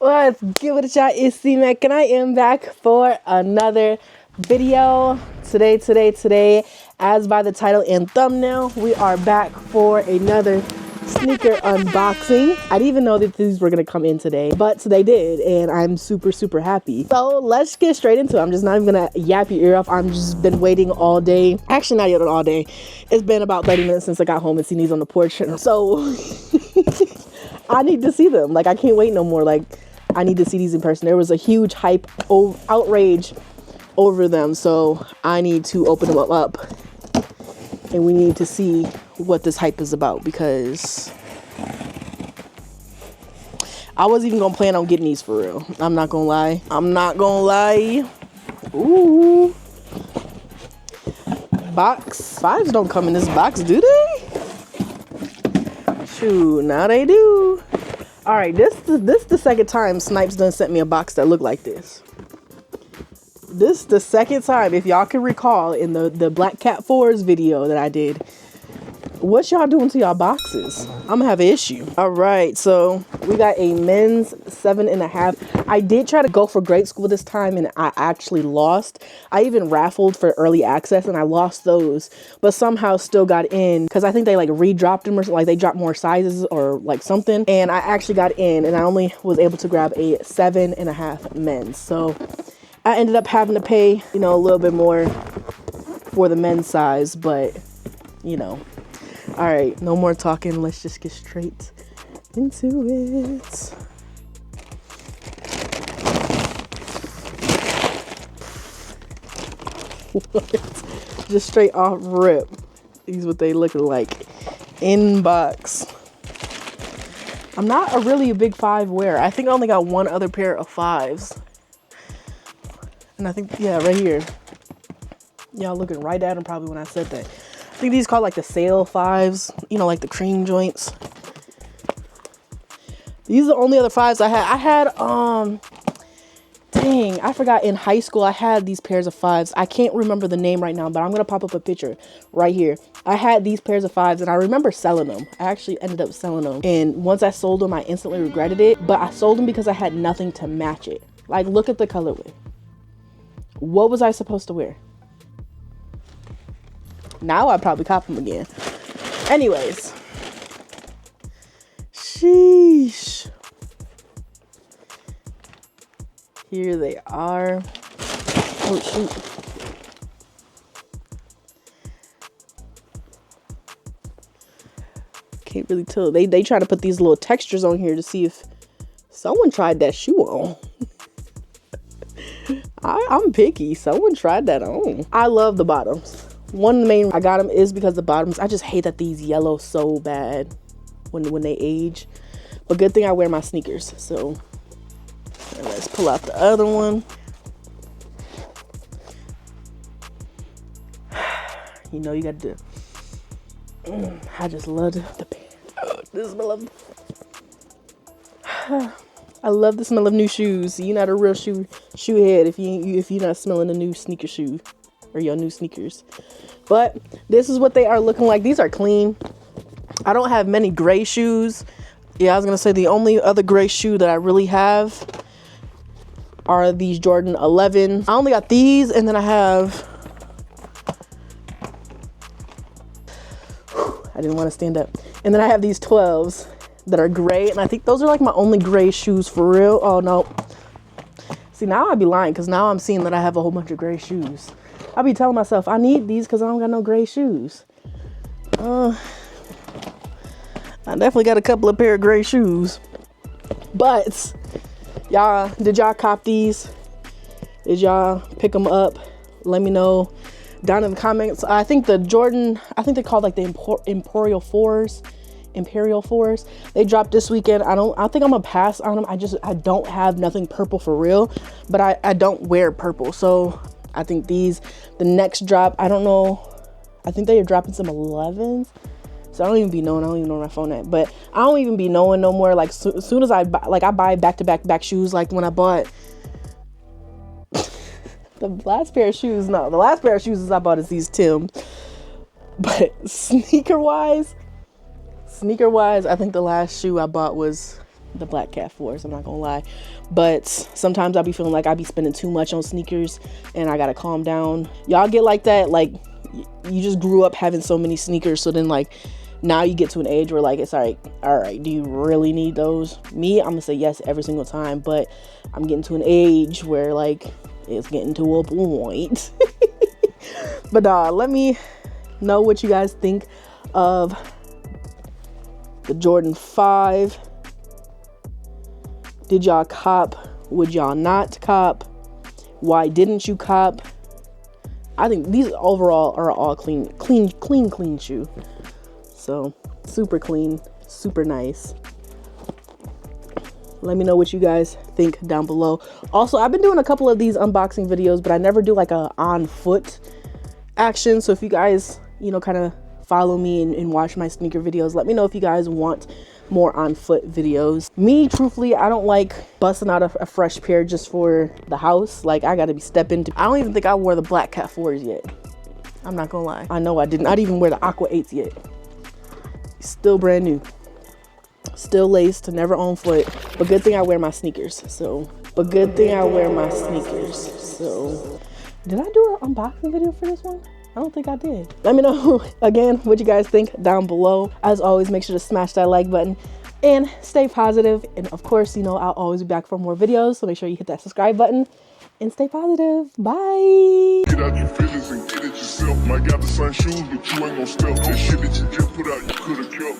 What's good with y'all? It's C-Mac and I am back for another video. Today, as by the title and thumbnail, we are back for another sneaker unboxing. I didn't even know that these were gonna come in today, but they did, and I'm super happy. So let's get straight into it. I'm just not even gonna yap your ear off. I'm just been waiting all day. Actually, not even all day. It's been about 30 minutes since I got home and seen these on the porch. So I need to see them. Like, I can't wait no more. Like, I need to see these in person. There was a huge hype, outrage over them. So I need to open them up and we need to see what this hype is about, because I wasn't even gonna plan on getting these for real. I'm not gonna lie. Ooh. Box. Fives don't come in this box, do they? Shoot, now they do. All right, this the second time Snipes done sent me a box that looked like this. This the second time, if y'all can recall, in the Black Cat 4's video that I did. What y'all doing to y'all boxes? I'm gonna have an issue. All right, so we got a men's 7.5. I did try to go for grade school this time and I actually lost. I even raffled for early access and I lost those, but somehow still got in because I think they like redropped them, or like they dropped more sizes or like something. And I actually got in and I only was able to grab a 7.5 men's. So I ended up having to pay, you know, a little bit more for the men's size, but you know. All right, no more talking. Let's just get straight into it. Just straight off rip. These what they look like in box. I'm not really a big five wearer. I think I only got one other pair of fives. And I think, yeah, right here. Y'all looking right at them probably when I said that. I think these called like the sale fives, you know, like the cream joints. These are the only other fives I had. Dang, I forgot, in high school I had these pairs of fives. I can't remember the name right now, but I'm gonna pop up a picture right here. I had these pairs of fives and I remember selling them. I actually ended up selling them, and once I sold them I instantly regretted it, but I sold them because I had nothing to match it. Like, look at the colorway. What was I supposed to wear? Now I'd probably cop them again. Anyways. Sheesh. Here they are. Oh, shoot. Can't really tell. They try to put these little textures on here to see if someone tried that shoe on. I'm picky. Someone tried that on. I love the bottoms. One of the main I got them is because the bottoms, I just hate that these yellow so bad when they age. But good thing I wear my sneakers. So let's pull out the other one. You know you got to do. I just love the smell of. I love the smell of new shoes. You're not a real shoe head if you're not smelling a new sneaker shoe or your new sneakers. But this is what they are looking like. These are clean. I don't have many gray shoes. Yeah, I was gonna say the only other gray shoe that I really have are these Jordan 11s. I only got these, and then I have, I didn't want to stand up. And then I have these 12s that are gray, and I think those are like my only gray shoes for real. Oh no. See, now I'd be lying, because now I'm seeing that I have a whole bunch of gray shoes. I'll be telling myself I need these because I don't got no gray shoes. I definitely got a couple of pair of gray shoes. But y'all, did y'all cop these? Did y'all pick them up? Let me know down in the comments. I think the Jordan, I think they're called like the Imperial 4s. They dropped this weekend. I think I'm gonna pass on them. I don't have nothing purple for real, but I don't wear purple. So I think the next drop, I don't know. I think they are dropping some 11s. So I don't even be knowing. I don't even know where my phone at. But I don't even be knowing no more. Like, as soon as I buy back-to-back shoes. Like when I bought the last pair of shoes. No, the last pair of shoes I bought is these Tim. But sneaker-wise, I think the last shoe I bought was the Black Cat 4s, I'm not gonna lie. But sometimes I'll be feeling like I be spending too much on sneakers and I gotta calm down. Y'all get like that? Like, you just grew up having so many sneakers, so then like now you get to an age where like it's all right, do you really need those? Me, I'm gonna say yes every single time, but I'm getting to an age where like it's getting to a point. But let me know what you guys think of the Jordan 5. Did y'all cop? Would y'all not cop? Why didn't you cop? I think these overall are all clean shoe. So super clean, super nice. Let me know what you guys think down below. Also, I've been doing a couple of these unboxing videos, but I never do like a on foot action. So if you guys, you know, kind of follow me and watch my sneaker videos, let me know if you guys want more on foot videos. Me, truthfully, I don't like busting out a fresh pair just for the house. Like, I gotta be stepping to. I don't even think I wore the Black Cat 4s yet. I'm not gonna lie. I know I didn't. I didn't even wear the Aqua 8s yet. Still brand new. Still laced, never on foot. But good thing I wear my sneakers. So, did I do an unboxing video for this one? I don't think I did. Let me know, again, what you guys think down below. As always, make sure to smash that like button and stay positive. And of course, you know, I'll always be back for more videos. So make sure you hit that subscribe button and stay positive. Bye. Get out your feelings and get it yourself. Might got the same shoes, but you ain't gonna step. That shit that you just put out, you could've kept.